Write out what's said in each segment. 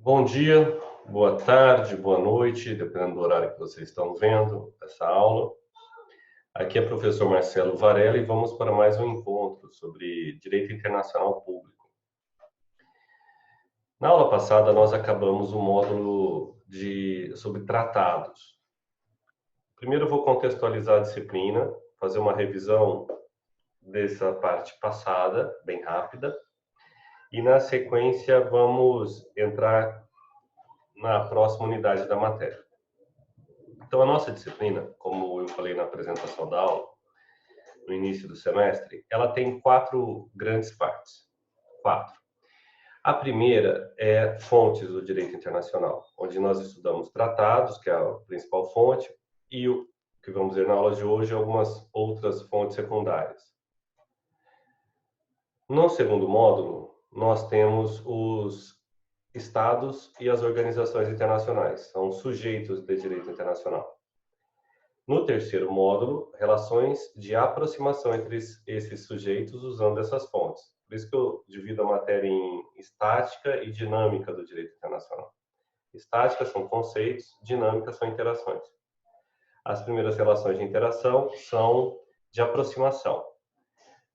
Bom dia, boa tarde, boa noite, dependendo do horário que vocês estão vendo essa aula. Aqui é o professor Marcelo Varela e vamos para mais um encontro sobre Direito Internacional Público. Na aula passada, nós acabamos o módulo sobre tratados. Primeiro, eu vou contextualizar a disciplina, fazer uma revisão dessa parte passada, bem rápida, e na sequência vamos entrar na próxima unidade da matéria. Então, a nossa disciplina, como eu falei na apresentação da aula, no início do semestre, ela tem quatro grandes partes. Quatro. A primeira é fontes do direito internacional, onde nós estudamos tratados, que é a principal fonte, e o que vamos ver na aula de hoje, algumas outras fontes secundárias. No segundo módulo, nós temos os estados e as organizações internacionais, são sujeitos de direito internacional. No terceiro módulo, relações de aproximação entre esses sujeitos usando essas fontes. Por isso que eu divido a matéria em estática e dinâmica do direito internacional. Estática são conceitos, dinâmica são interações. As primeiras relações de interação são de aproximação.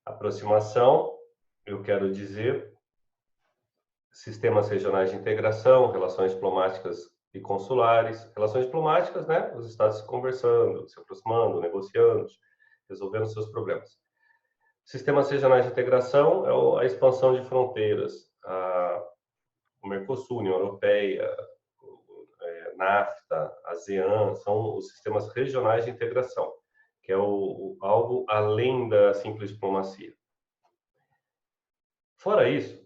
Aproximação, eu quero dizer, sistemas regionais de integração, relações diplomáticas e consulares. Relações diplomáticas, né? Os estados se conversando, se aproximando, negociando, resolvendo seus problemas. Sistemas regionais de integração é a expansão de fronteiras. O Mercosul, União Europeia, NAFTA, ASEAN, são os sistemas regionais de integração, que é algo além da simples diplomacia. Fora isso,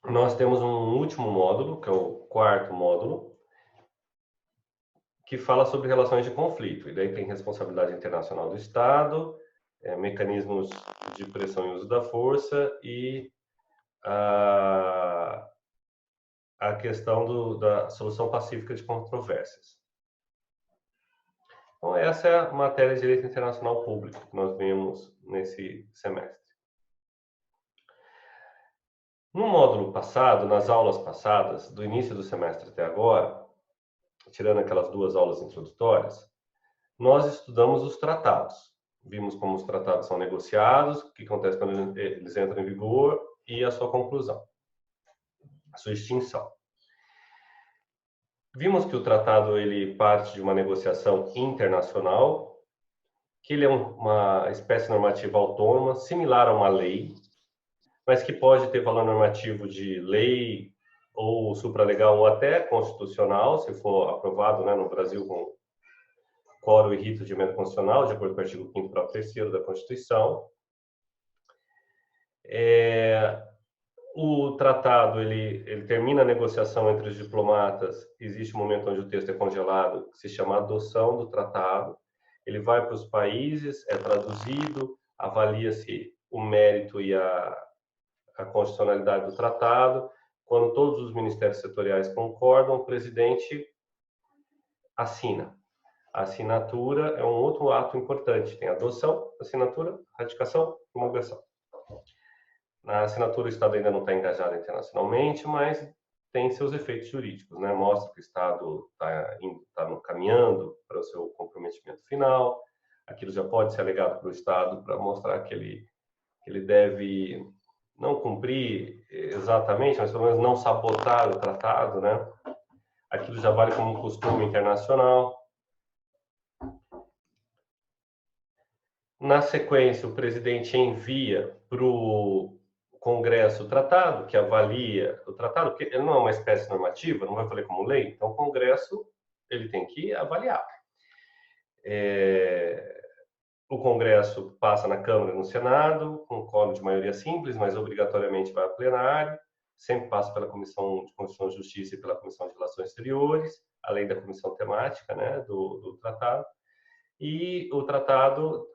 nós temos um último módulo, que é o quarto módulo, que fala sobre relações de conflito. E daí tem responsabilidade internacional do Estado, mecanismos de pressão e uso da força e a questão da solução pacífica de controvérsias. Então, essa é a matéria de Direito Internacional Público que nós vemos nesse semestre. No módulo passado, nas aulas passadas, do início do semestre até agora, tirando aquelas duas aulas introdutórias, nós estudamos os tratados. Vimos como os tratados são negociados, o que acontece quando eles entram em vigor e a sua conclusão, a sua extinção. Vimos que o tratado ele parte de uma negociação internacional, que ele é uma espécie normativa autônoma, similar a uma lei, mas que pode ter valor normativo de lei ou supralegal ou até constitucional, se for aprovado, né, no Brasil com quórum e rito de emenda constitucional, de acordo com o artigo 5º, parágrafo 3º da Constituição. O tratado ele termina a negociação entre os diplomatas. Existe um momento onde o texto é congelado, que se chama adoção do tratado. Ele vai para os países, é traduzido, avalia-se o mérito e a constitucionalidade do tratado. Quando todos os ministérios setoriais concordam, o presidente assina. A assinatura é um outro ato importante. Tem adoção, assinatura, ratificação e promulgação. Na assinatura, o Estado ainda não está engajado internacionalmente, mas tem seus efeitos jurídicos, né? Mostra que o Estado está caminhando para o seu comprometimento final. Aquilo já pode ser alegado para o Estado para mostrar que ele deve não cumprir exatamente, mas pelo menos não sabotar o tratado, né? Aquilo já vale como um costume internacional. Na sequência, o presidente envia para o Congresso o tratado, que avalia o tratado, porque ele não é uma espécie normativa, não vai valer como lei, então o Congresso ele tem que avaliar. O Congresso passa na Câmara e no Senado, com quórum de maioria simples, mas obrigatoriamente vai ao plenário, sempre passa pela Comissão de Constituição e Justiça e pela Comissão de Relações Exteriores, além da comissão temática, né, do tratado. E o tratado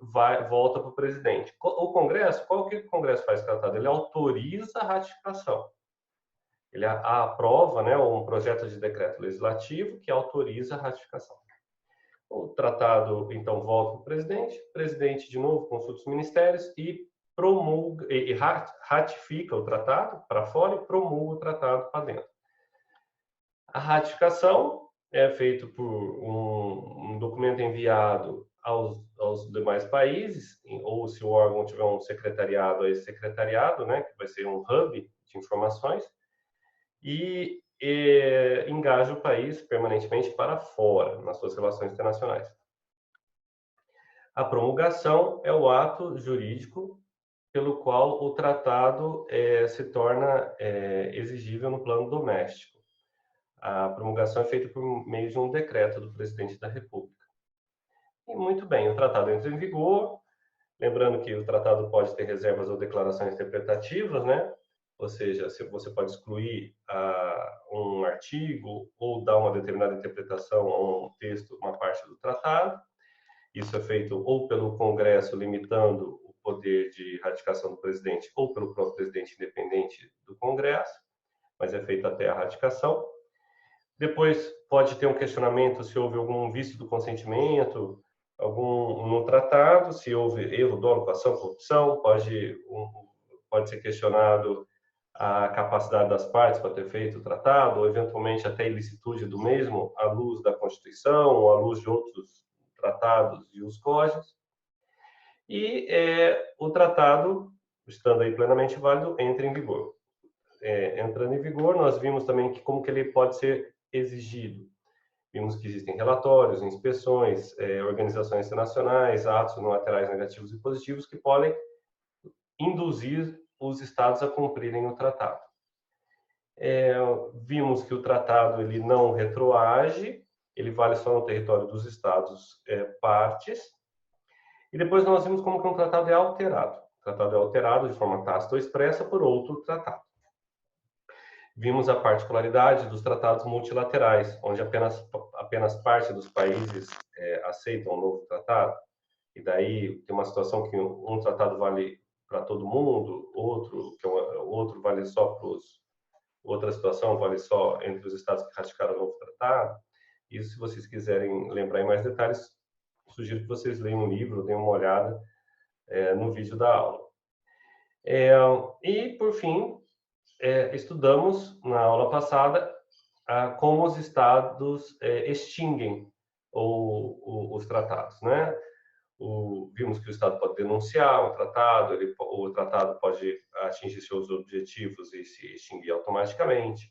volta para o presidente. O Congresso, que o Congresso faz com o tratado? Ele autoriza a ratificação. Ele aprova, né, um projeto de decreto legislativo que autoriza a ratificação. O tratado, então, volta para o presidente, de novo, consulta os ministérios e ratifica o tratado para fora e promulga o tratado para dentro. A ratificação é feita por um documento enviado aos demais países, ou se o órgão tiver um secretariado, a esse secretariado, né, que vai ser um hub de informações, e engaja o país permanentemente para fora, nas suas relações internacionais. A promulgação é o ato jurídico pelo qual o tratado se torna exigível no plano doméstico. A promulgação é feita por meio de um decreto do presidente da República. E muito bem, o tratado entra em vigor, lembrando que o tratado pode ter reservas ou declarações interpretativas, né? Ou seja, se você pode excluir um artigo ou dar uma determinada interpretação a um texto, uma parte do tratado. Isso é feito ou pelo Congresso, limitando o poder de ratificação do presidente, ou pelo próprio presidente independente do Congresso, mas é feita até a ratificação. Depois pode ter um questionamento se houve algum vício do consentimento, no tratado, se houve erro, dolo, coação, corrupção, pode ser questionado a capacidade das partes para ter feito o tratado, ou eventualmente até a ilicitude do mesmo, à luz da Constituição, ou à luz de outros tratados e os códigos. E o tratado, estando aí plenamente válido, entra em vigor. Entrando em vigor, nós vimos também como que ele pode ser exigido. Vimos que existem relatórios, inspeções, organizações internacionais, atos unilaterais negativos e positivos que podem induzir os estados a cumprirem o tratado. Vimos que o tratado ele não retroage, ele vale só no território dos estados partes. E depois nós vimos como que um tratado é alterado. O tratado é alterado de forma tácita ou expressa por outro tratado. Vimos a particularidade dos tratados multilaterais, onde apenas parte dos países aceitam o novo tratado, e daí tem uma situação que um tratado vale para todo mundo, outro vale só para outra situação vale só entre os estados que ratificaram o novo tratado. E se vocês quiserem lembrar em mais detalhes, sugiro que vocês leiam um livro, deem uma olhada no vídeo da aula. E, por fim, estudamos na aula passada como os estados extinguem os tratados, né? Vimos que o estado pode denunciar um tratado, o tratado pode atingir seus objetivos e se extinguir automaticamente.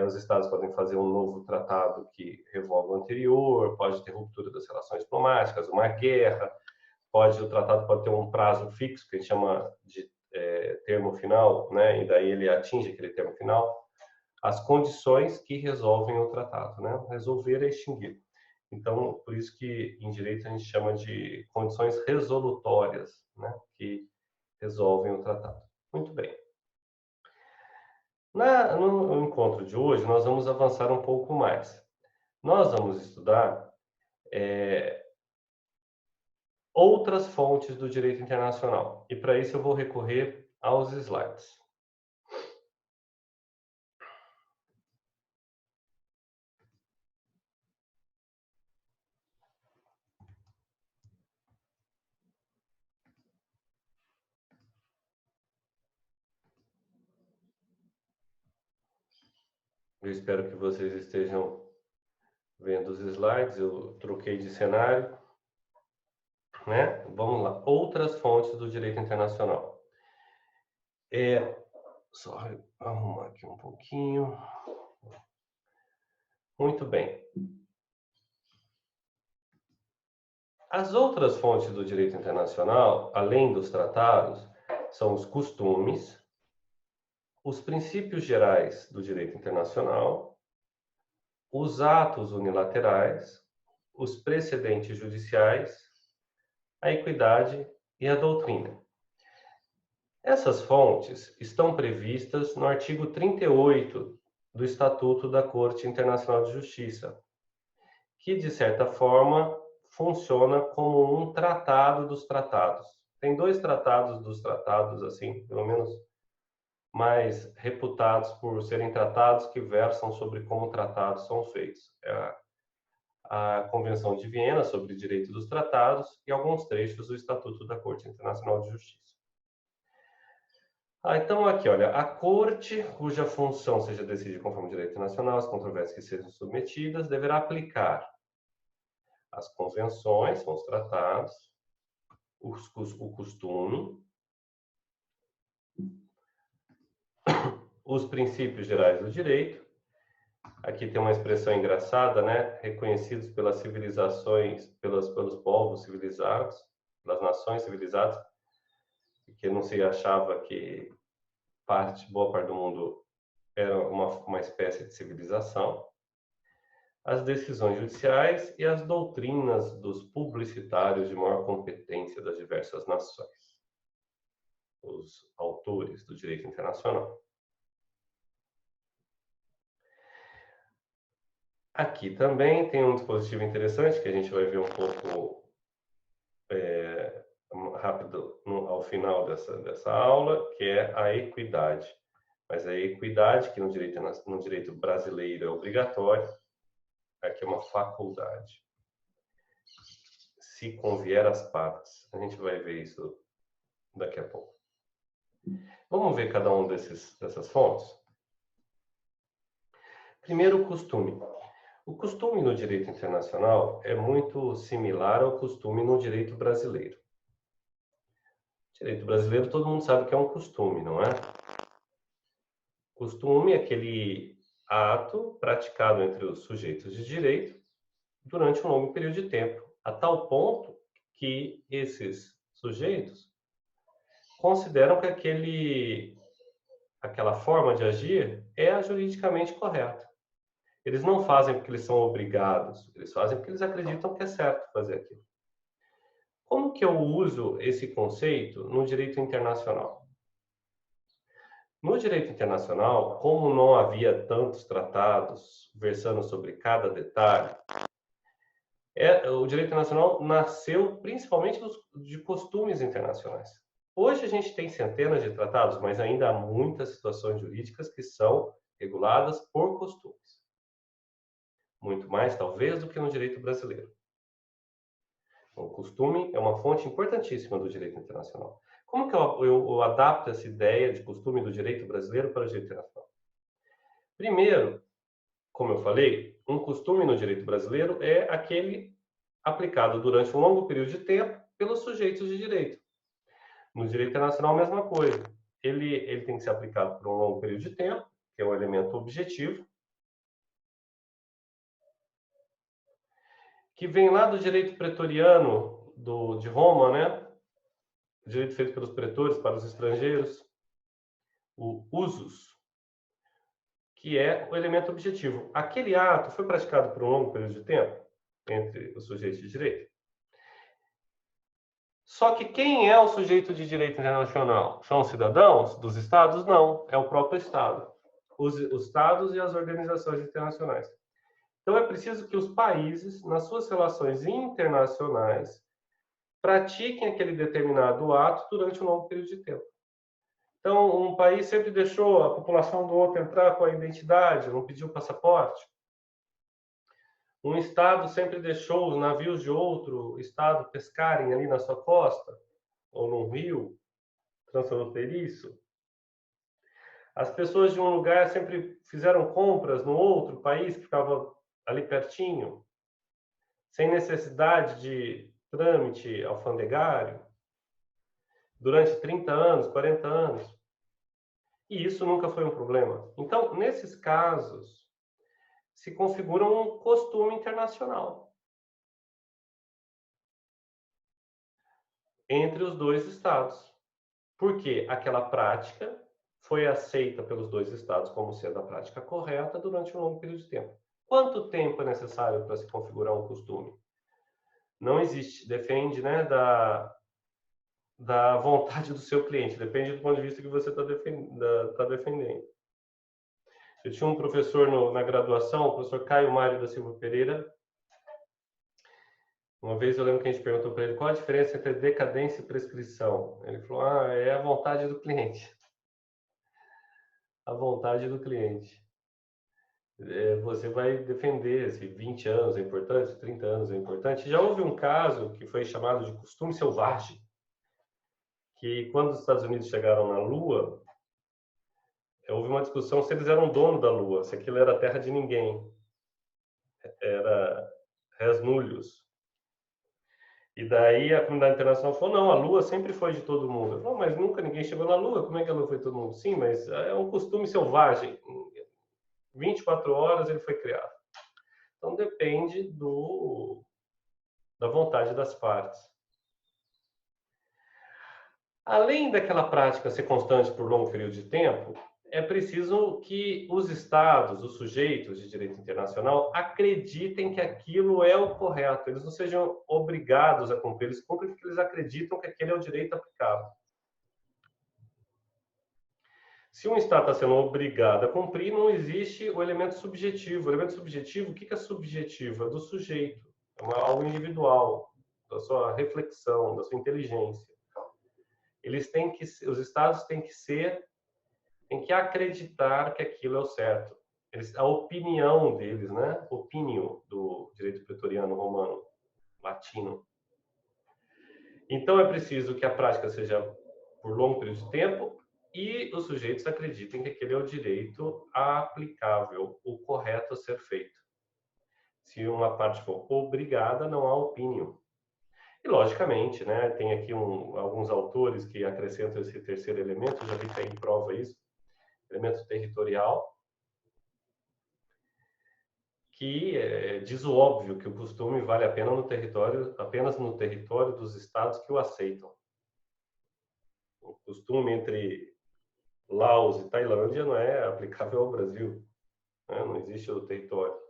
Os estados podem fazer um novo tratado que revoga o anterior, pode ter ruptura das relações diplomáticas, uma guerra, o tratado pode ter um prazo fixo, que a gente chama de termo final, né? E daí ele atinge aquele termo final, as condições que resolvem o tratado, né? Resolver é extinguir. Então, por isso que em direito a gente chama de condições resolutórias, né? Que resolvem o tratado. Muito bem. No encontro de hoje, nós vamos avançar um pouco mais. Nós vamos estudar outras fontes do direito internacional. E para isso eu vou recorrer aos slides. Eu espero que vocês estejam vendo os slides. Eu troquei de cenário, né? Vamos lá. Outras fontes do direito internacional. Só arrumar aqui um pouquinho. Muito bem. As outras fontes do direito internacional, além dos tratados, são os costumes, os princípios gerais do direito internacional, os atos unilaterais, os precedentes judiciais, a equidade e a doutrina. Essas fontes estão previstas no artigo 38 do Estatuto da Corte Internacional de Justiça, que, de certa forma, funciona como um tratado dos tratados. Tem dois tratados dos tratados, assim, pelo menos mais reputados por serem tratados que versam sobre como tratados são feitos. A Convenção de Viena sobre o Direito dos Tratados e alguns trechos do Estatuto da Corte Internacional de Justiça. Então aqui, olha, a corte, cuja função seja decidir conforme o direito internacional as controvérsias que sejam submetidas, deverá aplicar as convenções, são os tratados, o costume, os princípios gerais do direito. Aqui tem uma expressão engraçada, né? Reconhecidos pelas civilizações, pelos povos civilizados, pelas nações civilizadas, que não se achava que boa parte do mundo era uma espécie de civilização. As decisões judiciais e as doutrinas dos publicitários de maior competência das diversas nações, os autores do direito internacional. Aqui também tem um dispositivo interessante que a gente vai ver um pouco rápido ao final dessa aula, que é a equidade. Mas a equidade, que no direito brasileiro é obrigatória, aqui é uma faculdade. Se convier às partes. A gente vai ver isso daqui a pouco. Vamos ver cada um dessas fontes? Primeiro, o costume. O costume no direito internacional é muito similar ao costume no direito brasileiro. O direito brasileiro, todo mundo sabe que é um costume, não é? Costume é aquele ato praticado entre os sujeitos de direito durante um longo período de tempo, a tal ponto que esses sujeitos consideram que aquela forma de agir é a juridicamente correta. Eles não fazem porque eles são obrigados, eles fazem porque eles acreditam que é certo fazer aquilo. Como que eu uso esse conceito no direito internacional? No direito internacional, como não havia tantos tratados versando sobre cada detalhe, o direito internacional nasceu principalmente de costumes internacionais. Hoje a gente tem centenas de tratados, mas ainda há muitas situações jurídicas que são reguladas por costumes. Muito mais, talvez, do que no direito brasileiro. O costume é uma fonte importantíssima do direito internacional. Como que eu adapto essa ideia de costume do direito brasileiro para o direito internacional? Primeiro, como eu falei, um costume no direito brasileiro é aquele aplicado durante um longo período de tempo pelos sujeitos de direito. No direito internacional, a mesma coisa. Ele tem que ser aplicado por um longo período de tempo, que é um elemento objetivo, que vem lá do direito pretoriano de Roma, né? Direito feito pelos pretores para os estrangeiros, o usus, que é o elemento objetivo. Aquele ato foi praticado por um longo período de tempo entre os sujeitos de direito. Só que quem é o sujeito de direito internacional? São os cidadãos dos estados? Não, é o próprio estado. Os estados e as organizações internacionais. Então é preciso que os países, nas suas relações internacionais, pratiquem aquele determinado ato durante um longo período de tempo. Então, um país sempre deixou a população do outro entrar com a identidade, não pediu passaporte. Um estado sempre deixou os navios de outro estado pescarem ali na sua costa, ou num rio transfronteiriço. As pessoas de um lugar sempre fizeram compras no outro país que ficava ali pertinho, sem necessidade de trâmite alfandegário, durante 30 anos, 40 anos. E isso nunca foi um problema. Então, nesses casos, se configura um costume internacional entre os dois estados. Porque aquela prática foi aceita pelos dois estados como sendo a prática correta durante um longo período de tempo. Quanto tempo é necessário para se configurar um costume? Não existe. Depende, né, da vontade do seu cliente. Depende do ponto de vista que você está defendendo. Eu tinha um professor na graduação, o professor Caio Mário da Silva Pereira. Uma vez eu lembro que a gente perguntou para ele qual a diferença entre decadência e prescrição. Ele falou, é a vontade do cliente. A vontade do cliente. Você vai defender se 20 anos é importante, 30 anos é importante. Já houve um caso que foi chamado de costume selvagem, que quando os Estados Unidos chegaram na Lua, houve uma discussão se eles eram dono da Lua, se aquilo era terra de ninguém, era res nullius. E daí a comunidade internacional falou, não, a Lua sempre foi de todo mundo. Eu falei, mas nunca ninguém chegou na Lua, como é que a Lua foi de todo mundo? Sim, mas é um costume selvagem. 24 horas ele foi criado. Então depende da vontade das partes. Além daquela prática ser constante por longo período de tempo, é preciso que os estados, os sujeitos de direito internacional, acreditem que aquilo é o correto. Eles não sejam obrigados a cumprir, eles cumprem porque eles acreditam que aquele é o direito aplicável. Se um estado está sendo obrigado a cumprir, não existe o elemento subjetivo. O elemento subjetivo, o que é subjetivo? É do sujeito, é algo individual, da sua reflexão, da sua inteligência. Os estados têm que acreditar que aquilo é o certo. A opinião deles, né? Opinião do direito pretoriano romano, latino. Então é preciso que a prática seja por longo período de tempo e os sujeitos acreditem que aquele é o direito aplicável, o correto a ser feito. Se uma parte for obrigada, não há opinião. E, logicamente, né, tem aqui alguns autores que acrescentam esse terceiro elemento, já vi que aí prova isso, elemento territorial, que diz o óbvio, que o costume vale a pena apenas no território dos estados que o aceitam. O costume entre Laos e Tailândia não é aplicável ao Brasil, né? Não existe o território.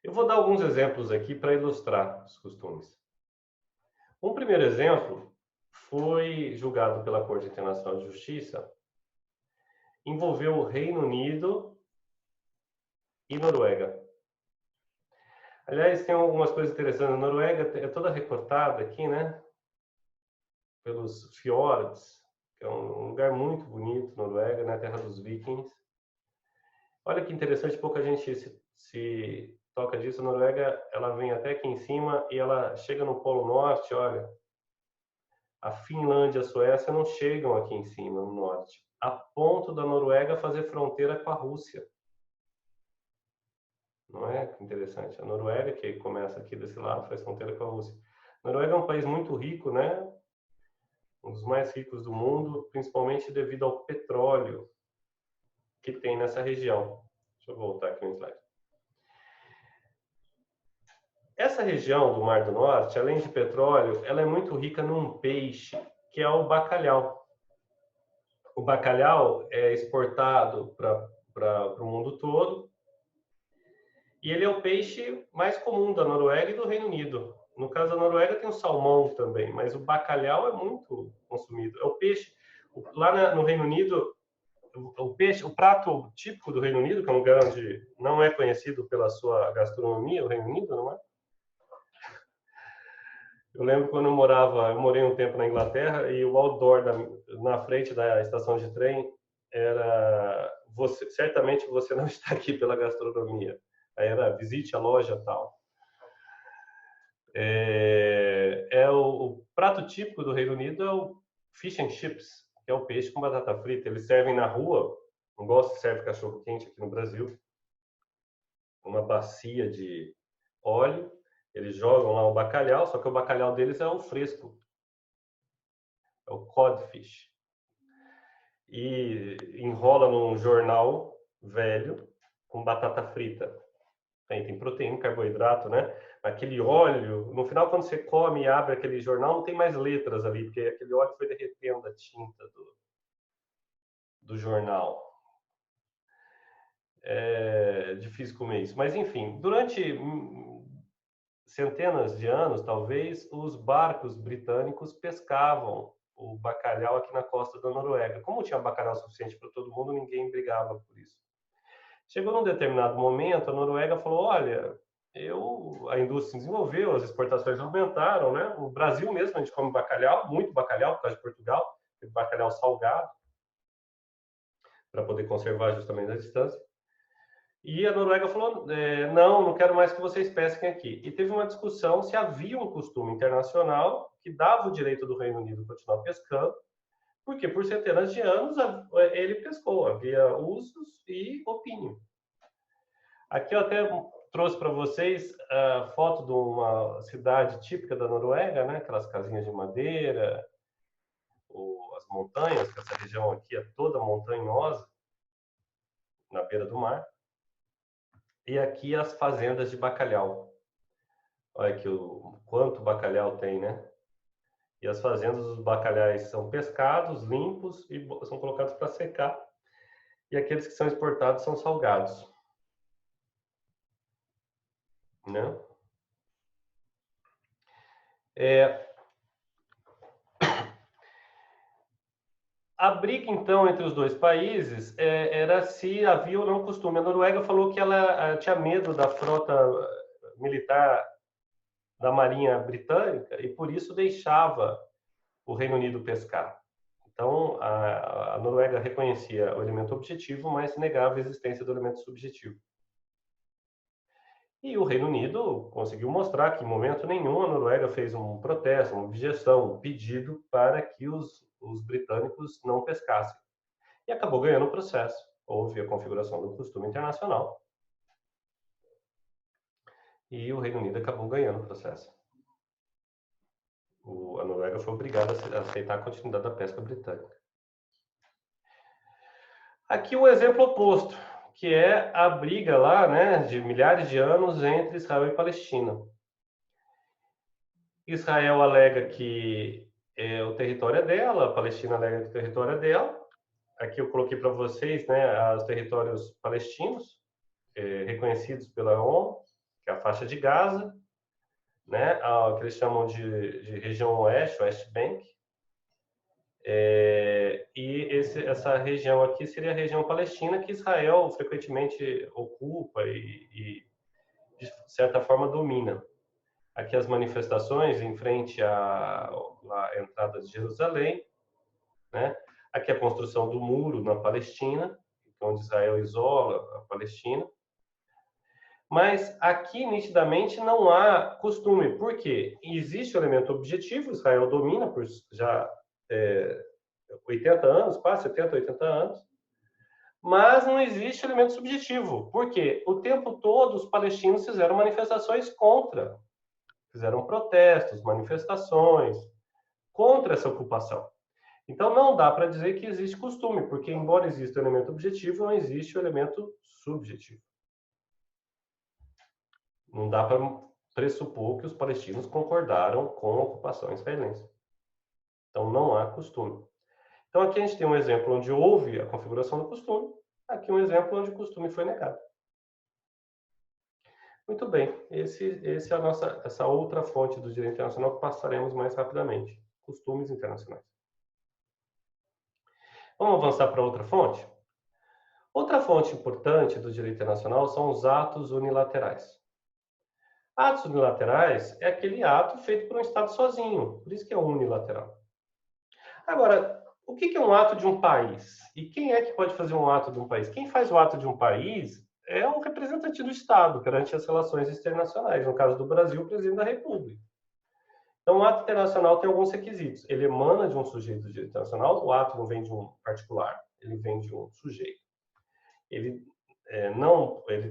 Eu vou dar alguns exemplos aqui para ilustrar os costumes. Um primeiro exemplo foi julgado pela Corte Internacional de Justiça, envolveu o Reino Unido e Noruega. Aliás, tem algumas coisas interessantes. A Noruega é toda recortada aqui, né? Pelos fiordes, que é um lugar muito bonito, Noruega, né? Terra dos vikings. Olha que interessante, pouca gente se toca disso. A Noruega, ela vem até aqui em cima e ela chega no Polo Norte, olha. A Finlândia e a Suécia não chegam aqui em cima, no norte, a ponto da Noruega fazer fronteira com a Rússia. Não é interessante? A Noruega, que começa aqui desse lado, faz fronteira com a Rússia. A Noruega é um país muito rico, né? Um dos mais ricos do mundo, principalmente devido ao petróleo que tem nessa região. Deixa eu voltar aqui no slide. Essa região do Mar do Norte, além de petróleo, ela é muito rica num peixe, que é o bacalhau. O bacalhau é exportado para o mundo todo e ele é o peixe mais comum da Noruega e do Reino Unido. No caso da Noruega tem o salmão também, mas o bacalhau é muito consumido. É o peixe lá no Reino Unido, o prato típico do Reino Unido, que é um lugar onde não é conhecido pela sua gastronomia, o Reino Unido, não é? Eu lembro quando eu morei um tempo na Inglaterra e o outdoor na frente da estação de trem era certamente você não está aqui pela gastronomia. Aí era visite a loja tal. O prato típico do Reino Unido é o fish and chips, que é o peixe com batata frita. Eles servem na rua, não gosto de serve cachorro quente aqui no Brasil, uma bacia de óleo. Eles jogam lá o bacalhau, só que o bacalhau deles é o fresco. É o codfish. E enrola num jornal velho com batata frita. Aí tem proteína, carboidrato, né? Aquele óleo, no final quando você come e abre aquele jornal, não tem mais letras ali, porque aquele óleo foi derretendo a tinta do jornal. É difícil comer isso. Mas enfim, durante centenas de anos, talvez, os barcos britânicos pescavam o bacalhau aqui na costa da Noruega. Como tinha bacalhau suficiente para todo mundo, ninguém brigava por isso. Chegou num determinado momento, a Noruega falou, olha, a indústria se desenvolveu, as exportações aumentaram, né? O Brasil mesmo, a gente come bacalhau, muito bacalhau, por causa de Portugal, bacalhau salgado, para poder conservar justamente a distância. E a Noruega falou, não quero mais que vocês pesquem aqui. E teve uma discussão se havia um costume internacional que dava o direito do Reino Unido continuar pescando, Porque por centenas de anos ele pescou, havia usos e opínio. Aqui eu até trouxe para vocês a foto de uma cidade típica da Noruega, né? Aquelas casinhas de madeira, as montanhas, que essa região aqui é toda montanhosa, na beira do mar. E aqui as fazendas de bacalhau. Olha aqui o quanto bacalhau tem, né? E as fazendas dos bacalhais são pescados, limpos e são colocados para secar. E aqueles que são exportados são salgados, né? A briga, então, entre os dois países era se havia ou não costume. A Noruega falou que ela tinha medo da frota militar da Marinha Britânica e, por isso, deixava o Reino Unido pescar. Então, a Noruega reconhecia o elemento objetivo, mas negava a existência do elemento subjetivo. E o Reino Unido conseguiu mostrar que, em momento nenhum, a Noruega fez um protesto, uma objeção, um pedido para que os britânicos não pescassem. E acabou ganhando o processo. Houve a configuração do costume internacional e o Reino Unido acabou ganhando o processo. A Noruega foi obrigada a aceitar a continuidade da pesca britânica. Aqui o exemplo oposto, que é a briga lá, né, de milhares de anos entre Israel e Palestina. Israel alega que o território é dela, a Palestina alega que o território é dela. Aqui eu coloquei para vocês, né, os territórios palestinos reconhecidos pela ONU, que é a faixa de Gaza, né, que eles chamam de região oeste, West Bank. Essa região aqui seria a região palestina, que Israel frequentemente ocupa e de certa forma, domina. Aqui as manifestações em frente à entrada de Jerusalém, né? Aqui a construção do muro na Palestina, onde Israel isola a Palestina. Mas aqui, nitidamente, não há costume. Por quê? Existe o elemento objetivo, Israel domina por já 80 anos, quase 70, 80 anos, mas não existe elemento subjetivo. Por quê? O tempo todo os palestinos fizeram manifestações contra, fizeram protestos, manifestações contra essa ocupação. Então não dá para dizer que existe costume, porque embora exista o elemento objetivo, não existe o elemento subjetivo. Não dá para pressupor que os palestinos concordaram com a ocupação israelense. Então não há costume. Então aqui a gente tem um exemplo onde houve a configuração do costume, aqui um exemplo onde o costume foi negado. Muito bem, esse é essa outra fonte do direito internacional que passaremos mais rapidamente, costumes internacionais. Vamos avançar para outra fonte? Outra fonte importante do direito internacional são os atos unilaterais. Atos unilaterais é aquele ato feito por um Estado sozinho, por isso que é unilateral. Agora, o que é um ato de um país? E quem é que pode fazer um ato de um país? Quem faz o ato de um país é um representante do Estado perante as relações internacionais. No caso do Brasil, o presidente da República. Então, o ato internacional tem alguns requisitos. Ele emana de um sujeito do direito internacional, o ato não vem de um particular, ele vem de um sujeito. Ele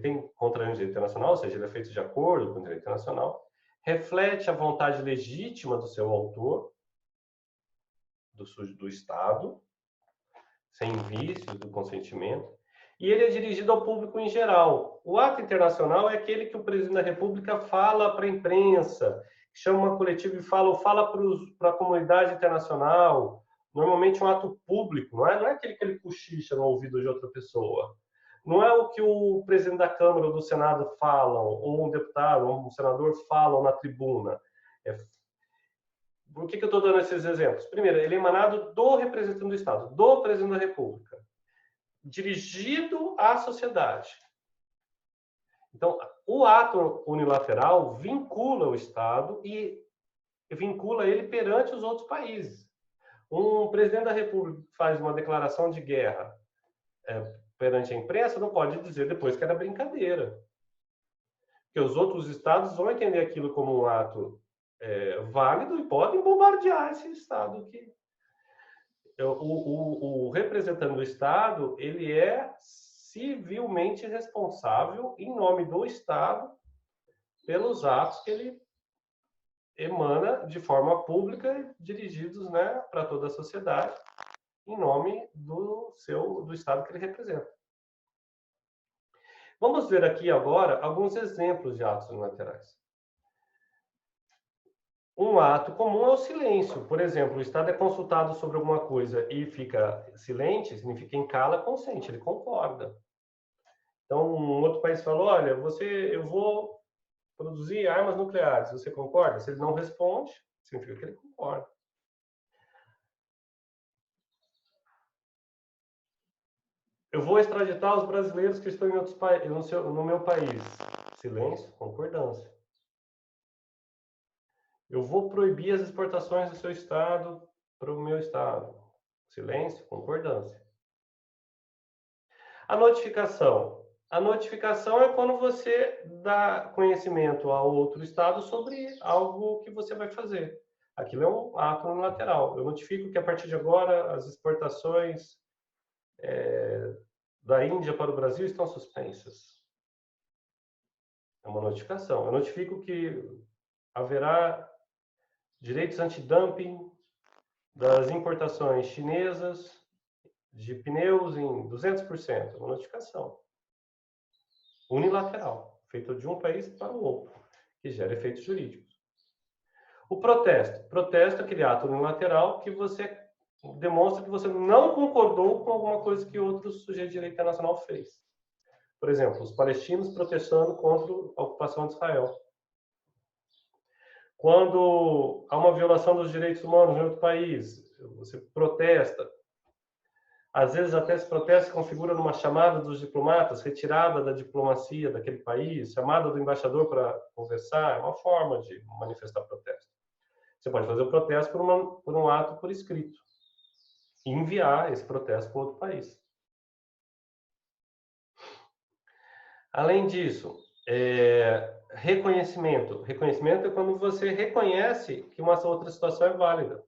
tem contrariando o direito internacional, ou seja, ele é feito de acordo com o direito internacional, reflete a vontade legítima do seu autor, do Estado, sem vícios do consentimento, e ele é dirigido ao público em geral. O ato internacional é aquele que o presidente da República fala para a imprensa, chama uma coletiva e fala para a comunidade internacional, normalmente um ato público, não é aquele que ele cochicha no ouvido de outra pessoa. Não é o que o presidente da Câmara ou do Senado falam, ou um deputado, ou um senador falam na tribuna. Por que eu estou dando esses exemplos? Primeiro, ele é emanado do representante do Estado, do presidente da República, dirigido à sociedade. Então, o ato unilateral vincula o Estado e vincula ele perante os outros países. Um presidente da República faz uma declaração de guerra perante a imprensa, não pode dizer depois que era brincadeira. Porque os outros estados vão entender aquilo como um ato válido e podem bombardear esse estado aqui. o representante do Estado, ele é civilmente responsável, em nome do Estado, pelos atos que ele emana de forma pública, dirigidos, né, para toda a sociedade, em nome do Estado que ele representa. Vamos ver aqui agora alguns exemplos de atos unilaterais. Um ato comum é o silêncio. Por exemplo, o Estado é consultado sobre alguma coisa e fica silente, significa em cala, consente, ele concorda. Então, um outro país falou, olha, eu vou produzir armas nucleares, você concorda? Se ele não responde, significa que ele concorda. Eu vou extraditar os brasileiros que estão em outros no meu país. Silêncio, concordância. Eu vou proibir as exportações do seu estado para o meu estado. Silêncio, concordância. A notificação. A notificação é quando você dá conhecimento a outro estado sobre algo que você vai fazer. Aquilo é um ato unilateral. Eu notifico que a partir de agora as exportações da Índia para o Brasil estão suspensas. É uma notificação. Eu notifico que haverá direitos antidumping das importações chinesas de pneus em 200%. Uma notificação unilateral, feita de um país para o outro, que gera efeitos jurídicos. O protesto. Protesto é aquele ato unilateral que você demonstra que você não concordou com alguma coisa que outro sujeito de direito internacional fez. Por exemplo, os palestinos protestando contra a ocupação de Israel. Quando há uma violação dos direitos humanos em outro país, você protesta. Às vezes até esse protesto se configura numa chamada dos diplomatas, retirada da diplomacia daquele país, chamada do embaixador para conversar, é uma forma de manifestar protesto. Você pode fazer o protesto por um ato por escrito e enviar esse protesto para outro país. Além disso, reconhecimento. Reconhecimento é quando você reconhece que uma outra situação é válida.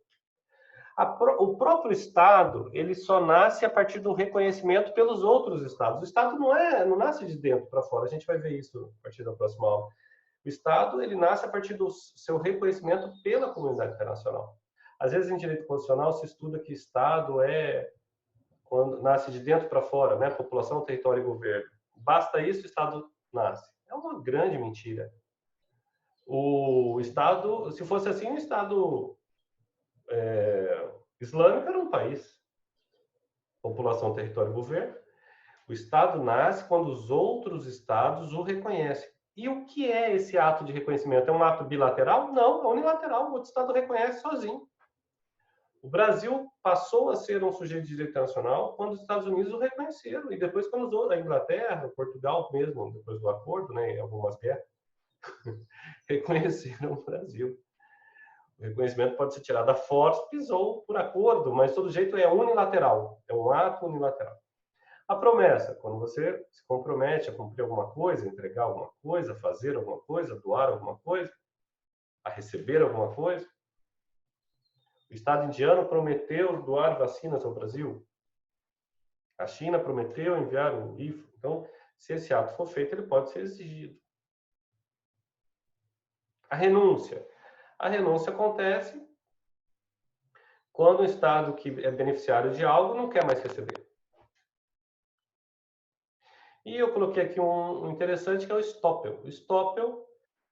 O próprio Estado, ele só nasce a partir do reconhecimento pelos outros Estados. O Estado não nasce de dentro para fora. A gente vai ver isso a partir da próxima aula. O Estado, ele nasce a partir do seu reconhecimento pela comunidade internacional. Às vezes, em direito constitucional, se estuda que Estado quando nasce de dentro para fora, né? População, território e governo. Basta isso, o Estado nasce. É uma grande mentira. O Estado, se fosse assim, o Estado islâmico era um país. População, território e governo. O Estado nasce quando os outros Estados o reconhecem. E o que é esse ato de reconhecimento? É um ato bilateral? Não, é unilateral. O outro Estado reconhece sozinho. O Brasil passou a ser um sujeito de direito internacional quando os Estados Unidos o reconheceram. E depois, quando a Inglaterra, Portugal mesmo, depois do acordo, né, em algumas guerras, reconheceram o Brasil. O reconhecimento pode ser tirado a forceps ou por acordo, mas, de todo jeito, é unilateral. É um ato unilateral. A promessa, quando você se compromete a cumprir alguma coisa, entregar alguma coisa, fazer alguma coisa, doar alguma coisa, a receber alguma coisa. O Estado indiano prometeu doar vacinas ao Brasil. A China prometeu enviar um IFO. Então, se esse ato for feito, ele pode ser exigido. A renúncia. A renúncia acontece quando o Estado que é beneficiário de algo não quer mais receber. E eu coloquei aqui um interessante que é o estoppel. O estoppel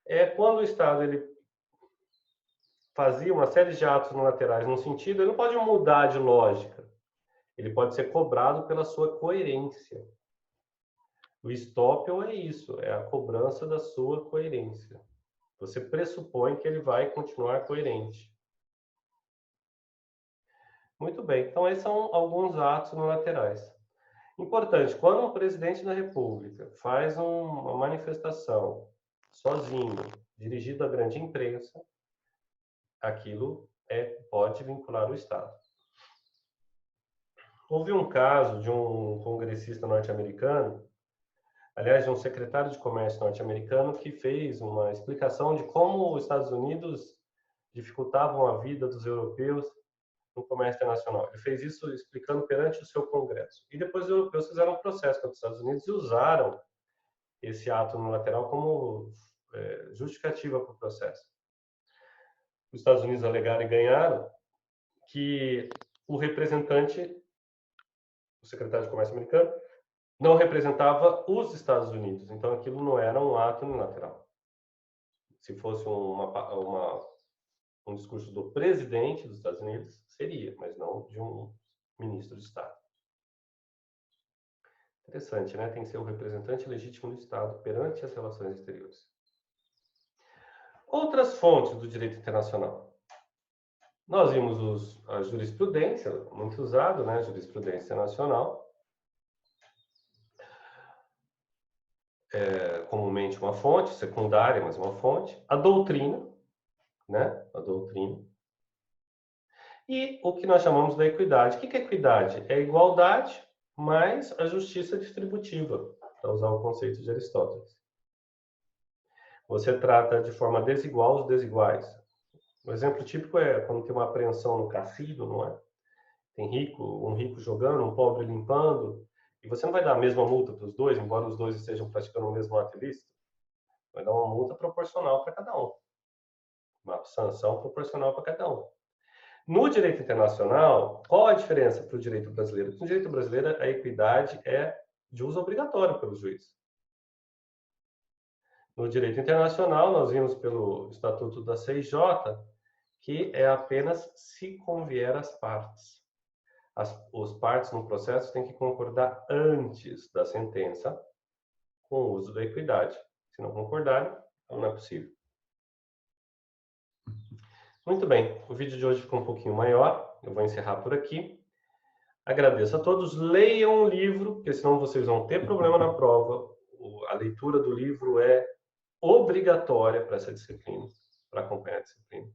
é quando o Estado ele fazia uma série de atos unilaterais no sentido, ele não pode mudar de lógica. Ele pode ser cobrado pela sua coerência. O estoppel é isso, é a cobrança da sua coerência. Você pressupõe que ele vai continuar coerente. Muito bem, então esses são alguns atos unilaterais. Importante, quando um presidente da República faz uma manifestação sozinho, dirigido à grande imprensa, aquilo pode vincular o Estado. Houve um caso de um congressista norte-americano, aliás, de um secretário de comércio norte-americano, que fez uma explicação de como os Estados Unidos dificultavam a vida dos europeus no comércio internacional. Ele fez isso explicando perante o seu Congresso. E depois os europeus fizeram um processo contra os Estados Unidos e usaram esse ato unilateral como justificativa para o processo. Os Estados Unidos alegaram e ganharam que o representante, o secretário de Comércio americano, não representava os Estados Unidos. Então, aquilo não era um ato unilateral. Se fosse um discurso do presidente dos Estados Unidos, seria, mas não de um ministro de Estado. Interessante, né? Tem que ser o representante legítimo do Estado perante as relações exteriores. Outras fontes do direito internacional. Nós vimos a jurisprudência, muito usado, né? A jurisprudência internacional. Comumente uma fonte, secundária, mas uma fonte. A doutrina, né? A doutrina. E o que nós chamamos da equidade. O que é equidade? É igualdade mais a justiça distributiva, para usar o conceito de Aristóteles. Você trata de forma desigual os desiguais. Um exemplo típico é quando tem uma apreensão no cassino, não é? Tem um rico jogando, um pobre limpando, e você não vai dar a mesma multa para os dois, embora os dois estejam praticando o mesmo ato ilícito. Vai dar uma multa proporcional para cada um. Uma sanção proporcional para cada um. No direito internacional, qual a diferença para o direito brasileiro? No direito brasileiro, a equidade é de uso obrigatório pelo juiz. No direito internacional, nós vimos pelo Estatuto da CIJ que é apenas se convier às partes. Os partes no processo têm que concordar antes da sentença com o uso da equidade. Se não concordarem, não é possível. Muito bem, o vídeo de hoje ficou um pouquinho maior, eu vou encerrar por aqui. Agradeço a todos, leiam o livro, porque senão vocês vão ter problema na prova. A leitura do livro é obrigatória para essa disciplina, para acompanhar a disciplina.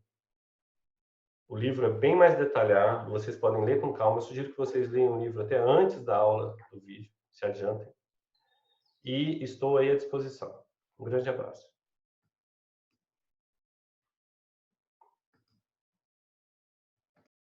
O livro é bem mais detalhado, vocês podem ler com calma. Eu sugiro que vocês leiam o livro até antes da aula do vídeo, se adiantem. E estou aí à disposição. Um grande abraço.